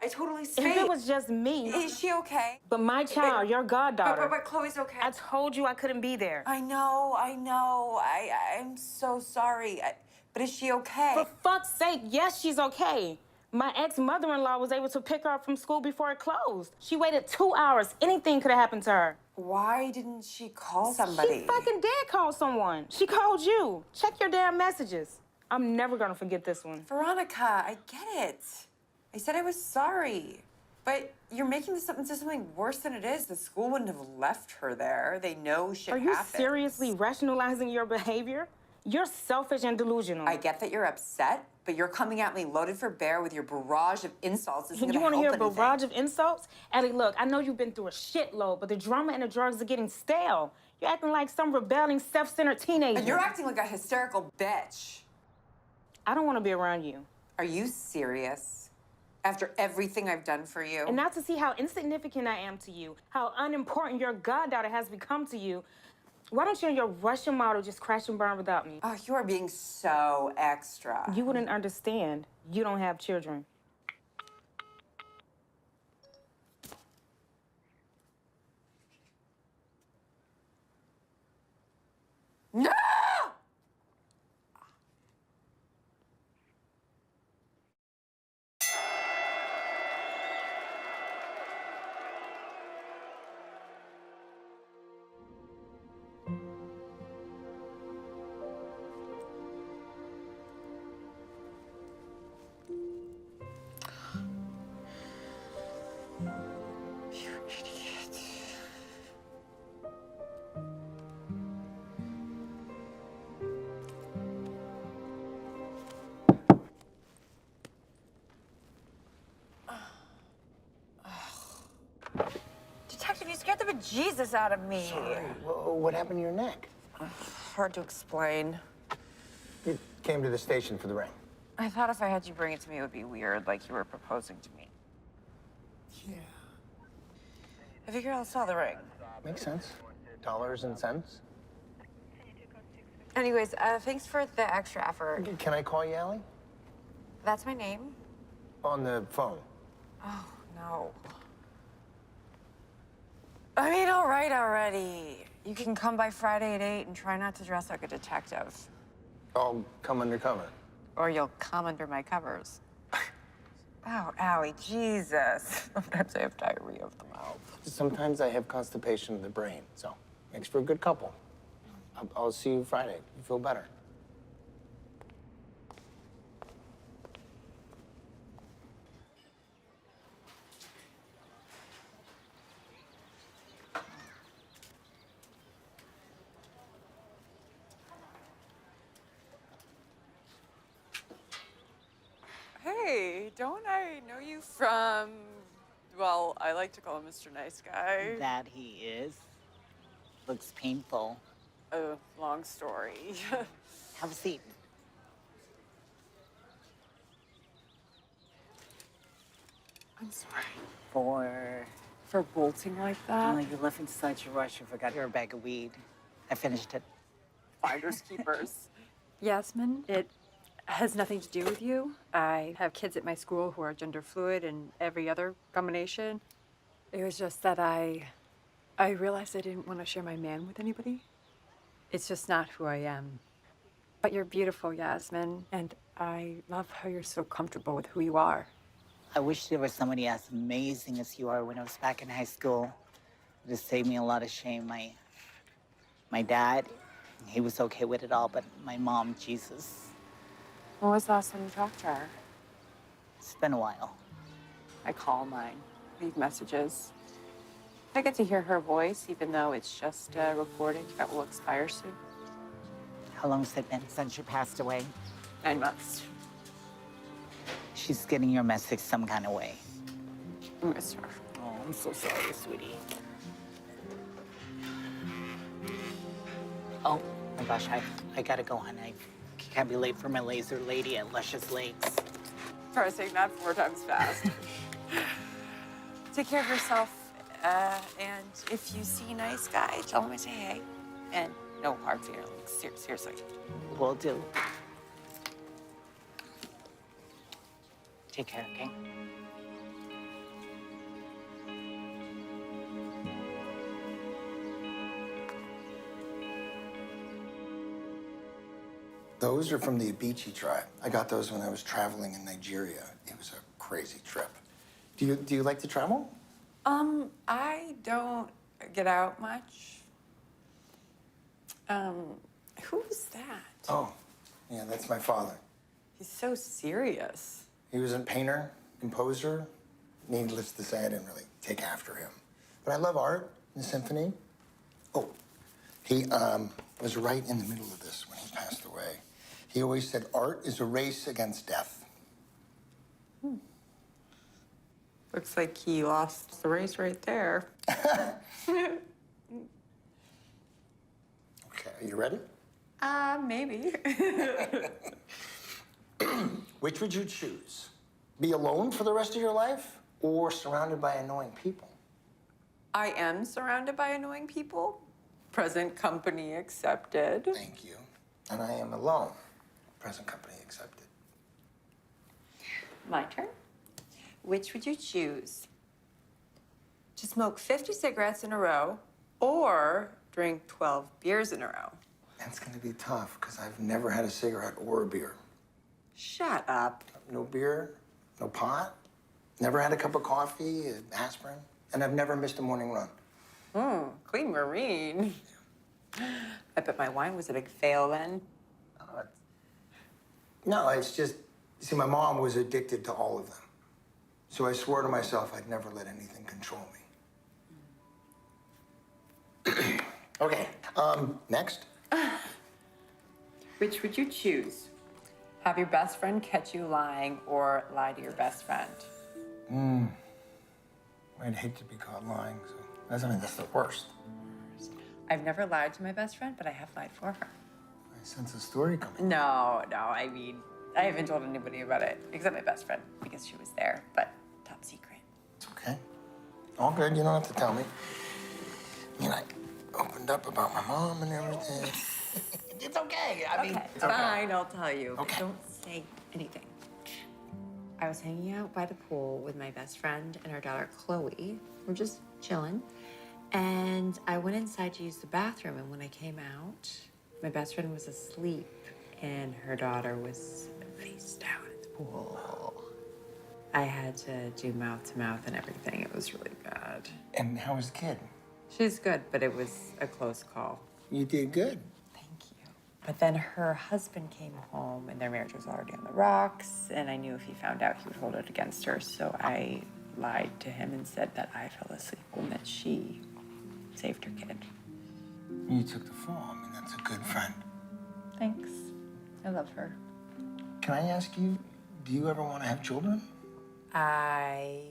I totally spaced. If it was just me. Is she okay? But my child, your goddaughter. But Chloe's okay. I told you I couldn't be there. I know. I'm so sorry. But is she okay? For fuck's sake, yes, she's okay. My ex-mother-in-law was able to pick her up from school before it closed. She waited 2 hours. Anything could have happened to her. Why didn't she call somebody? She fucking did call someone. She called you. Check your damn messages. I'm never gonna forget this one. Veronica, I get it. I said I was sorry. But you're making this into something worse than it is. The school wouldn't have left her there. They know shit happens. Are you seriously rationalizing your behavior? You're selfish and delusional. I get that you're upset, but you're coming at me loaded for bear with your barrage of insults. You want to hear a barrage of insults? Ellie, look, I know you've been through a shitload, but the drama and the drugs are getting stale. You're acting like some rebelling, self-centered teenager. And you're acting like a hysterical bitch. I don't want to be around you. Are you serious? After everything I've done for you? And not to see how insignificant I am to you, how unimportant your goddaughter has become to you, why don't you and your Russian model just crash and burn without me? Oh, you are being so extra. You wouldn't understand. You don't have children. No! Jesus out of me. Sorry. What happened to your neck? Hard to explain. You came to the station for the ring. I thought if I had you bring it to me, it would be weird, like you were proposing to me. Yeah. I figured I'll sell the ring. Makes sense. Dollars and cents. Anyways, thanks for the extra effort. Can I call you Allie? That's my name? On the phone. Oh, no. I mean, all right already. You can come by Friday at 8 and try not to dress like a detective. I'll come undercover. Or you'll come under my covers. Oh, Allie, Jesus. Sometimes I have diarrhea of the mouth. Sometimes I have constipation of the brain, so makes for a good couple. I'll see you Friday. You feel better. Hey, don't I know you from, well, I like to call him Mr. Nice Guy. That he is. Looks painful. Oh, long story. Have a seat. I'm sorry. For bolting like that? Oh, you left in such a rush, you forgot your bag of weed. I finished it. Finders keepers. Yasmin, it has nothing to do with you. I have kids at my school who are gender fluid and every other combination. It was just that I realized I didn't want to share my man with anybody. It's just not who I am. But you're beautiful, Yasmin, and I love how you're so comfortable with who you are. I wish there was somebody as amazing as you are when I was back in high school. It would saved me a lot of shame. My dad, he was okay with it all, but my mom, Jesus. When was the last time you talked to her? It's been a while. I call mine, leave messages. I get to hear her voice, even though it's just a recording that will expire soon. How long has it been since you passed away? 9 months. She's getting your message some kind of way. I miss her. Oh, I'm so sorry, sweetie. Oh, my gosh, I gotta go, hon. I can't be late for my laser lady at Luscious Lakes. Try saying that 4 times fast. Take care of yourself. And if you see Nice Guy, tell him I say hey. And no hard feelings, seriously. Will do. Take care, okay? Those are from the Abichi tribe. I got those when I was traveling in Nigeria. It was a crazy trip. Do you like to travel? I don't get out much. Who's that? Oh, yeah, that's my father. He's so serious. He was a painter, composer. Needless to say, I didn't really take after him. But I love art and symphony. Oh, he was right in the middle of this when he passed away. He always said, art is a race against death. Looks like he lost the race right there. Okay, are you ready? Maybe. Which would you choose? Be alone for the rest of your life or surrounded by annoying people? I am surrounded by annoying people. Present company accepted. Thank you. And I am alone. Present company accepted. My turn. Which would you choose? To smoke 50 cigarettes in a row or drink 12 beers in a row? That's gonna be tough because I've never had a cigarette or a beer. Shut up. No beer, no pot, never had a cup of coffee, aspirin, and I've never missed a morning run. Clean Marine. I bet my wine was a big fail then. No, it's just, see, my mom was addicted to all of them. So I swore to myself I'd never let anything control me. Okay, next. Which would you choose? Have your best friend catch you lying or lie to your best friend? I'd hate to be caught lying, so That's the worst. I've never lied to my best friend, but I have lied for her. I sense a story coming. No, I mean, I haven't told anybody about it, except my best friend, because she was there, but top secret. It's okay. All good, you don't have to tell me. I mean, I opened up about my mom and everything. It's okay. I mean, it's okay. Fine, I'll tell you. Okay. Don't say anything. I was hanging out by the pool with my best friend and her daughter, Chloe. We're just chilling. And I went inside to use the bathroom, and when I came out, my best friend was asleep, and her daughter was face down in the pool. I had to do mouth to mouth and everything. It was really bad. And how was the kid? She's good, but it was a close call. You did good. But then her husband came home, and their marriage was already on the rocks, and I knew if he found out, he would hold it against her. So I lied to him and said that I fell asleep and that she saved her kid. You took the fall. I mean, that's a good friend. Thanks. I love her. Can I ask you, do you ever want to have children? I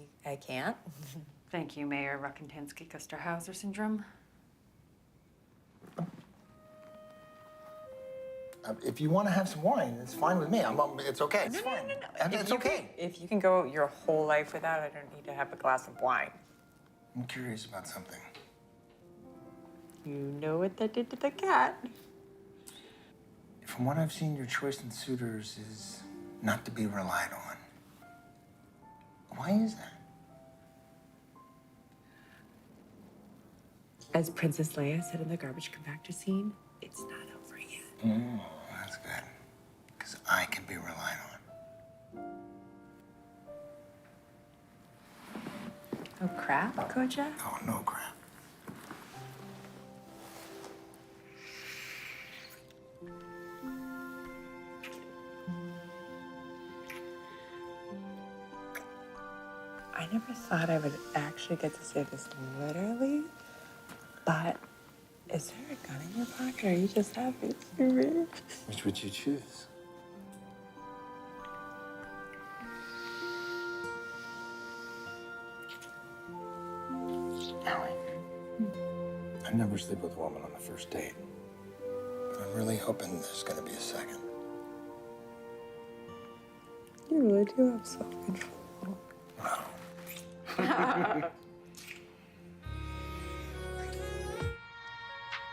can't. Thank you, Mayor Ruckentansky-Kusterhauser syndrome. If you want to have some wine, it's fine with me. It's okay. It's fine. It's okay. If you can go your whole life without, I don't need to have a glass of wine. I'm curious about something. You know what that did to the cat. From what I've seen, your choice in suitors is not to be relied on. Why is that? As Princess Leia said in the garbage compactor scene, it's not over yet. That's good. Because I can be relied on. Oh, crap, Koja? Oh, no crap. I never thought I would actually get to say this literally, but is there a gun in your pocket, or are you just happy to see me? Which would you choose? Allie, I never sleep with a woman on the first date. But I'm really hoping there's gonna be a second. You really do have self-control.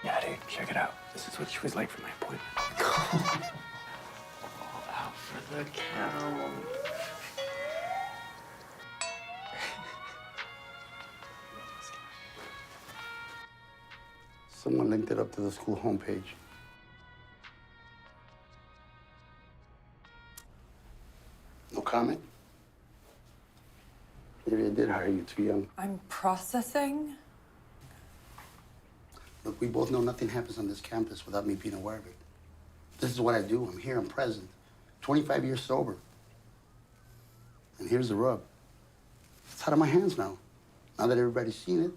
Yeah, dude, check it out. This is what she was like for my appointment. All out for the count. Someone linked it up to the school homepage. No comment? Maybe I did hire you too young. I'm processing. Look, we both know nothing happens on this campus without me being aware of it. This is what I do. I'm here, I'm present. 25 years sober. And here's the rub. It's out of my hands now. Now that everybody's seen it,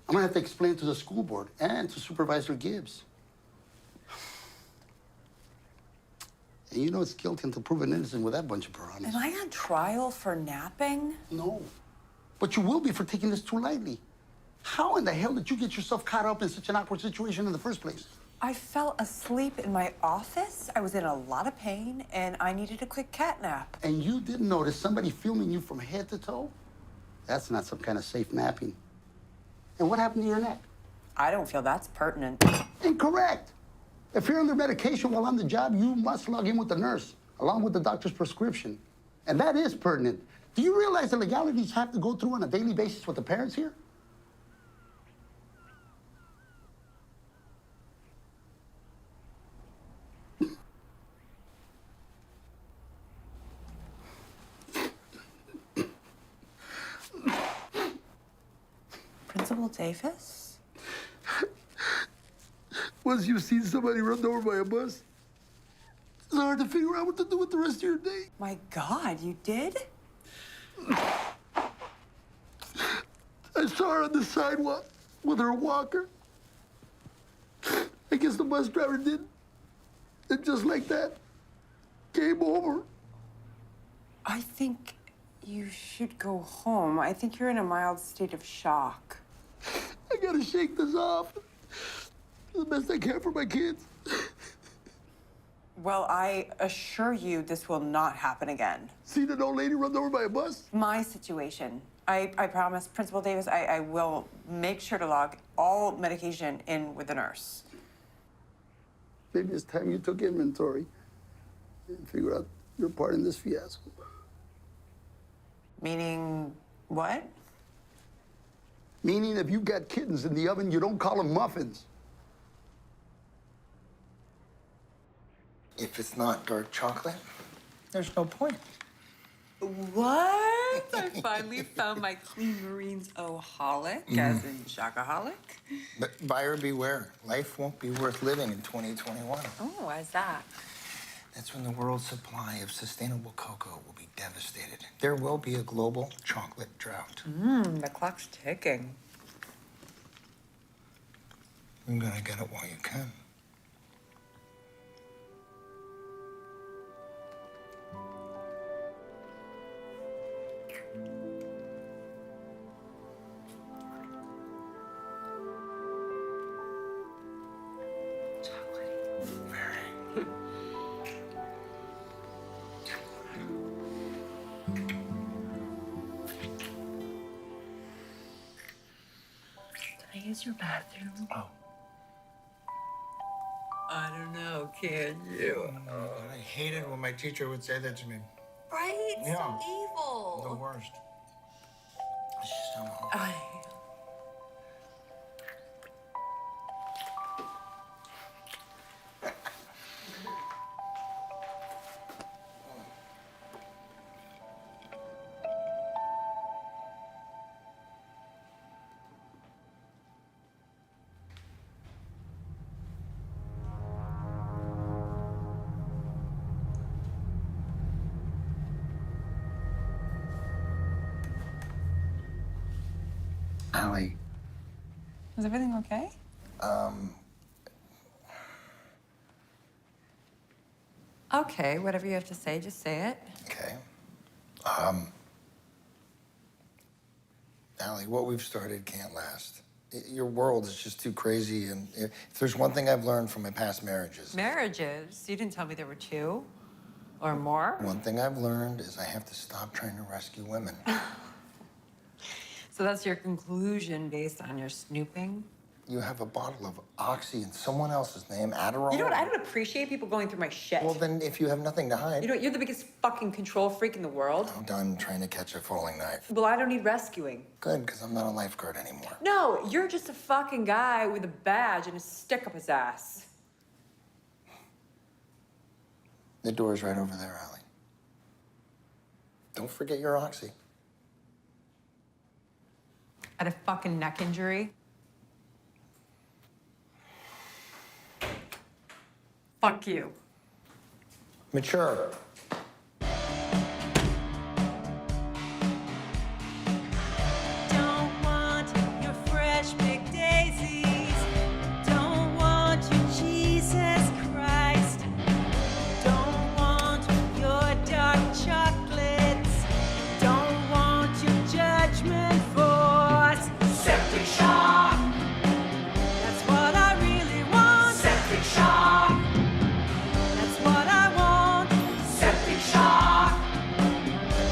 I'm gonna have to explain it to the school board and to Supervisor Gibbs. And you know it's guilty until proven innocent with that bunch of piranhas. Am I on trial for napping? No. But you will be for taking this too lightly. How in the hell did you get yourself caught up in such an awkward situation in the first place? I fell asleep in my office. I was in a lot of pain, and I needed a quick cat nap. And you didn't notice somebody filming you from head to toe? That's not some kind of safe napping. And what happened to your neck? I don't feel that's pertinent. Incorrect. If you're under medication while on the job, you must log in with the nurse, along with the doctor's prescription. And that is pertinent. Do you realize the legalities have to go through on a daily basis with the parents here? Principal Davis? Once you've seen somebody run over by a bus, it's hard to figure out what to do with the rest of your day. My God, you did? I saw her on the sidewalk with her walker. I guess the bus driver did. And just like that, game over. I think you should go home. I think you're in a mild state of shock. gotta shake this off. Do the best I can for my kids. Well, I assure you this will not happen again. Seen an old lady run over by a bus? My situation. I promise, Principal Davis, I will make sure to log all medication in with the nurse. Maybe it's time you took inventory and figure out your part in this fiasco. Meaning what? Meaning if you got kittens in the oven, you don't call them muffins. If it's not dark chocolate, there's no point. What? I finally found my Clean Marines oholic, as in shockaholic. But buyer beware. Life won't be worth living in 2021. Oh, why's that? That's when the world's supply of sustainable cocoa will be devastated. There will be a global chocolate drought. The clock's ticking. You're gonna get it while you can. Can I use your bathroom? Oh. I don't know, can you? I hated when my teacher would say that to me. Right? Yeah. So evil. The worst. Let's just go home. Allie. Is everything okay? Okay, whatever you have to say, just say it. Okay. Allie, what we've started can't last. Your world is just too crazy, and if there's one thing I've learned from my past marriages... Marriages? You didn't tell me there were 2 or more. One thing I've learned is I have to stop trying to rescue women. So that's your conclusion based on your snooping? You have a bottle of Oxy in someone else's name, Adderall. You know what? I don't appreciate people going through my shit. Well, then if you have nothing to hide... You know what? You're the biggest fucking control freak in the world. I'm done trying to catch a falling knife. Well, I don't need rescuing. Good, because I'm not a lifeguard anymore. No, you're just a fucking guy with a badge and a stick up his ass. The door's right over there, Allie. Don't forget your Oxy. Had a fucking neck injury. Fuck you. Mature. Don't want your fresh big daisies. Don't want your Jesus Christ. Don't want your dark chocolates. Don't want your judgment force. Septic shock. That's what I really want. Septic shock. That's what I want. Septic shock.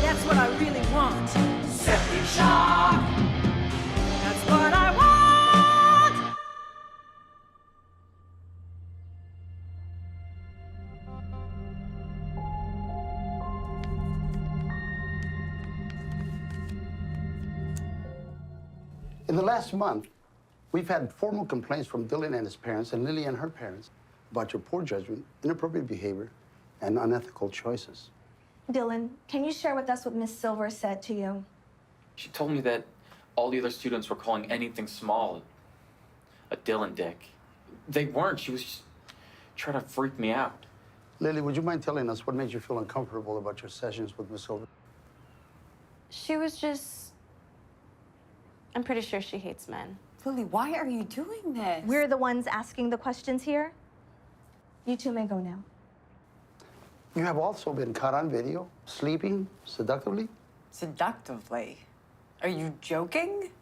That's what I really want. Septic shock. That's what I want. In the last month, we've had formal complaints from Dylan and his parents and Lily and her parents about your poor judgment, inappropriate behavior, and unethical choices. Dylan, can you share with us what Miss Silver said to you? She told me that all the other students were calling anything small a Dylan dick. They weren't. She was just trying to freak me out. Lily, would you mind telling us what made you feel uncomfortable about your sessions with Miss Silver? She was just... I'm pretty sure she hates men. Lily, why are you doing this? We're the ones asking the questions here. You two may go now. You have also been caught on video, sleeping seductively. Seductively? Are you joking?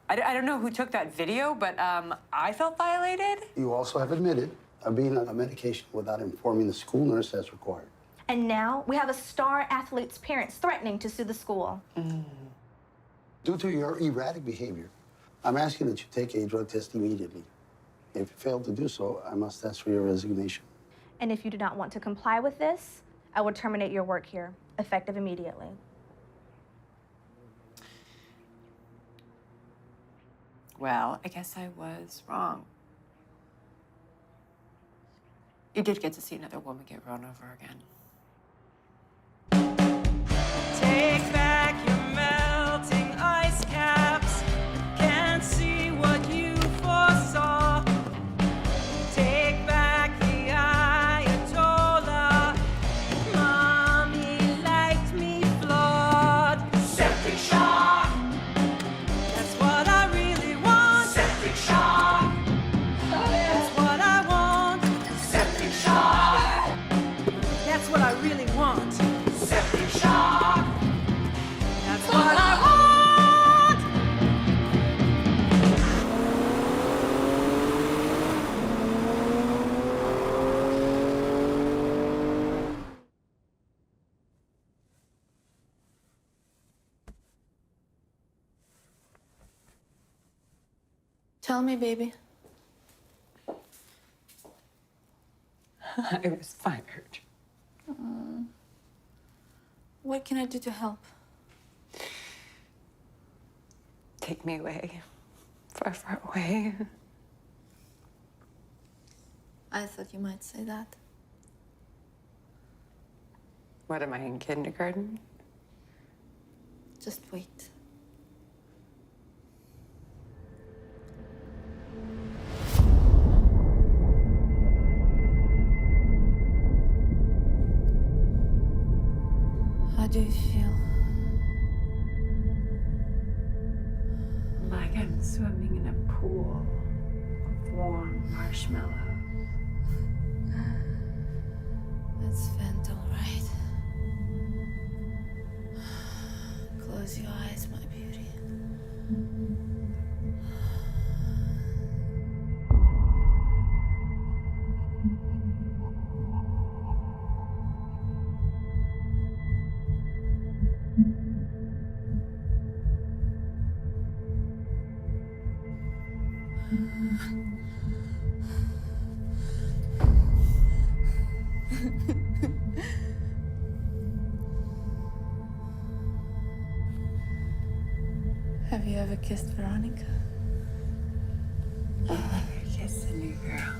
I don't know who took that video, but I felt violated. You also have admitted of being on a medication without informing the school nurse as required. And now we have a star athlete's parents threatening to sue the school. Due to your erratic behavior, I'm asking that you take a drug test immediately. If you fail to do so, I must ask for your resignation. And if you do not want to comply with this, I will terminate your work here, effective immediately. Well, I guess I was wrong. You did get to see another woman get run over again. Take back your melting ice caps. Can't see what you foresaw. Take back the Ayatollah. Mommy liked me flawed. Septic shock. That's what I really want. Septic shock. That's what I want. Septic shock. That's what I really want. Septic shock. That's what I want. Tell me, baby. I was fired. What can I do to help? Take me away. Far, far away. I thought you might say that. What am I, in kindergarten? Just wait. How do you feel? Like I'm swimming in a pool of warm marshmallows. That's Fental, right? Close your eyes, my beauty. Have you ever kissed Veronica? I'll never kiss a new girl.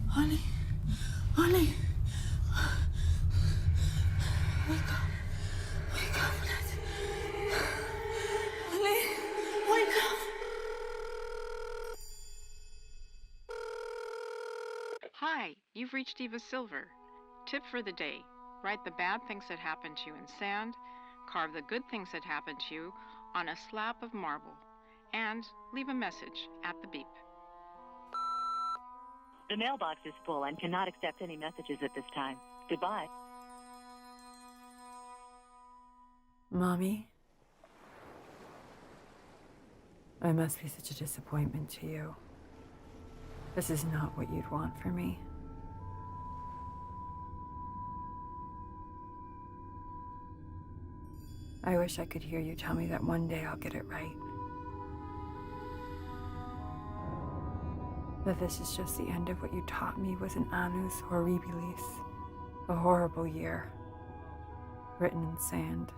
Honey, honey. Wake up. Wake up, Nat. Honey, wake up. Hi, you've reached Eva Silver. Tip for the day. Write the bad things that happened to you in sand, carve the good things that happened to you on a slab of marble, and leave a message at the beep. The mailbox is full and cannot accept any messages at this time. Goodbye. Mommy, I must be such a disappointment to you. This is not what you'd want for me. I wish I could hear you tell me that one day I'll get it right. That this is just the end of what you taught me was an annus horribilis, a horrible year, written in sand.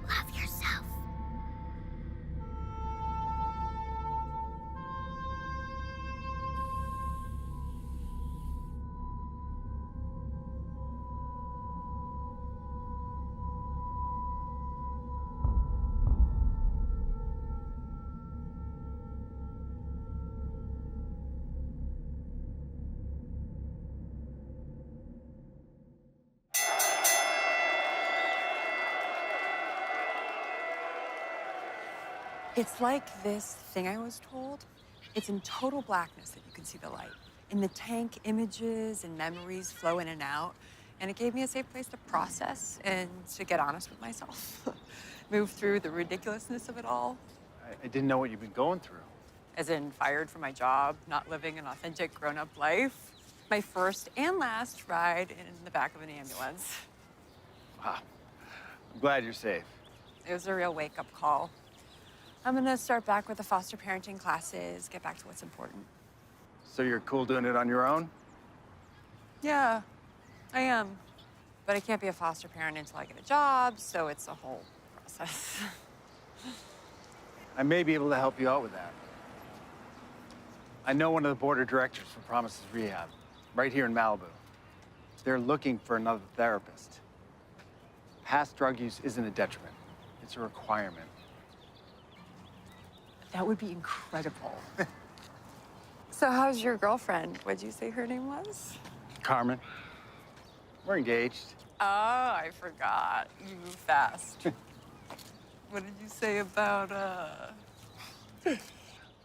Love yourself. It's like this thing I was told. It's in total blackness that you can see the light. In the tank, images and memories flow in and out. And it gave me a safe place to process and to get honest with myself. Move through the ridiculousness of it all. I didn't know what you've been going through. As in fired from my job, not living an authentic grown-up life. My first and last ride in the back of an ambulance. Wow. I'm glad you're safe. It was a real wake-up call. I'm gonna start back with the foster parenting classes, get back to what's important. So you're cool doing it on your own? Yeah, I am. But I can't be a foster parent until I get a job, so it's a whole process. I may be able to help you out with that. I know one of the board of directors from Promises Rehab, right here in Malibu. They're looking for another therapist. Past drug use isn't a detriment. It's a requirement. That would be incredible. So how's your girlfriend? What'd you say her name was? Carmen, we're engaged. Oh, I forgot. You move fast. What did you say about,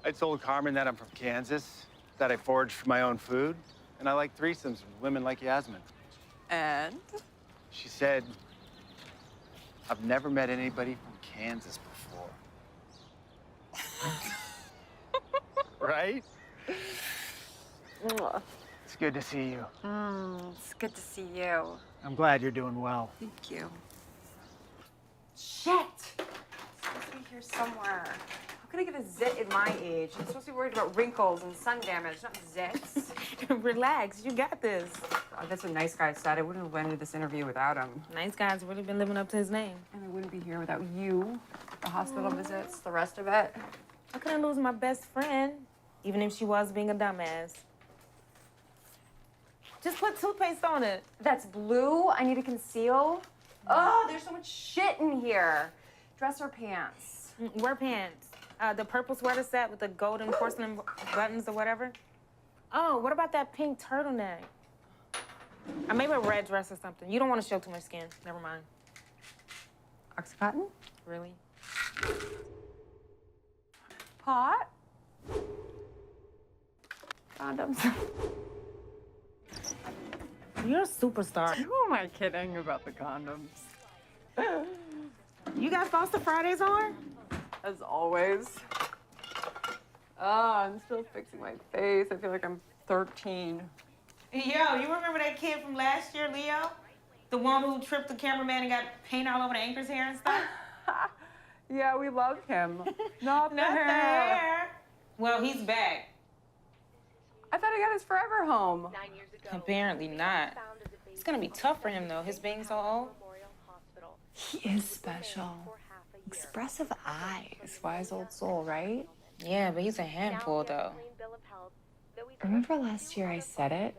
I told Carmen that I'm from Kansas, that I forage for my own food, and I like threesomes with women like Yasmin. And? She said, I've never met anybody from Kansas before. Right? It's good to see you. It's good to see you. I'm glad you're doing well. Thank you. Shit! It's supposed to be here somewhere. How could I get a zit at my age? I'm supposed to be worried about wrinkles and sun damage, not zits. Relax, you got this. God, that's what nice guy said. I wouldn't have went into this interview without him. Nice guy's really been living up to his name. And I wouldn't be here without you. The hospital visits, the rest of it. I couldn't lose my best friend, even if she was being a dumbass. Just put toothpaste on it. That's blue. I need to conceal. Oh, there's so much shit in here. Dress or pants? Wear pants. The purple sweater set with the golden porcelain buttons or whatever. Oh, what about that pink turtleneck? Maybe a red dress or something. You don't want to show too much skin. Never mind. Oxycontin? Really? Pot? Condoms. You're a superstar. Who am I kidding about the condoms? You got Foster Fridays on? As always. Oh, I'm still fixing my face. I feel like I'm 13. Yo, you remember that kid from last year, Leo? The one who tripped the cameraman and got paint all over the anchor's hair and stuff? Yeah, we love him. Not the hair. Well, he's back. I thought he got his forever home. Apparently not. It's gonna be tough for him, though, his being so old. He is special. Expressive eyes. Wise old soul, right? Yeah, but he's a handful, though. Remember last year I said it?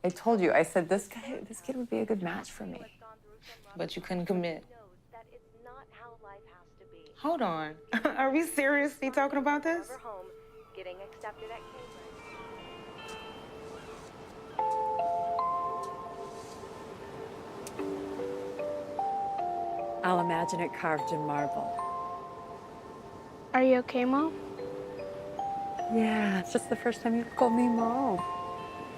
I told you, I said this kid would be a good match for me. But you couldn't commit. Hold on. Are we seriously talking about this? Getting accepted at I'll imagine it carved in marble. Are you okay, Mom? Yeah, it's just the first time you've called me Mom.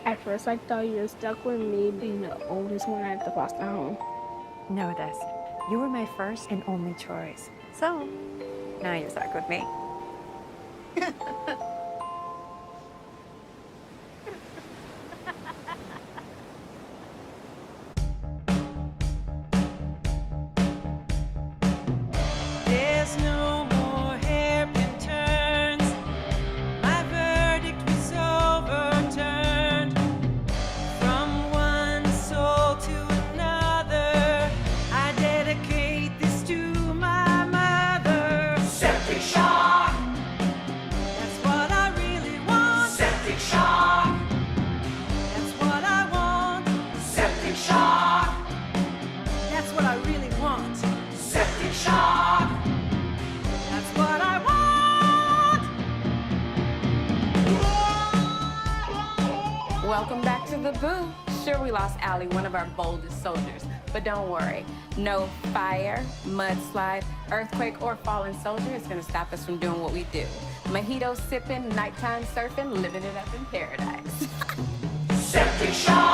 At first, I thought you were stuck with me being the oldest one at the foster home. Know this. You were my first and only choice. So, now you're stuck with me. There's no more hairpin turns. My verdict was overturned. From one soul to another, I dedicate this to my mother. Septic shock. That's what I really want. Septic shock. That's what I want. Septic shock. That's what I really want. Septic shock. That's what I want. Welcome back to the booth. Sure, we lost Allie, one of our boldest soldiers, but don't worry. No fire, mudslide, earthquake, or fallen soldier is gonna stop us from doing what we do. Mojito sipping, nighttime surfing, living it up in paradise. Septic shock!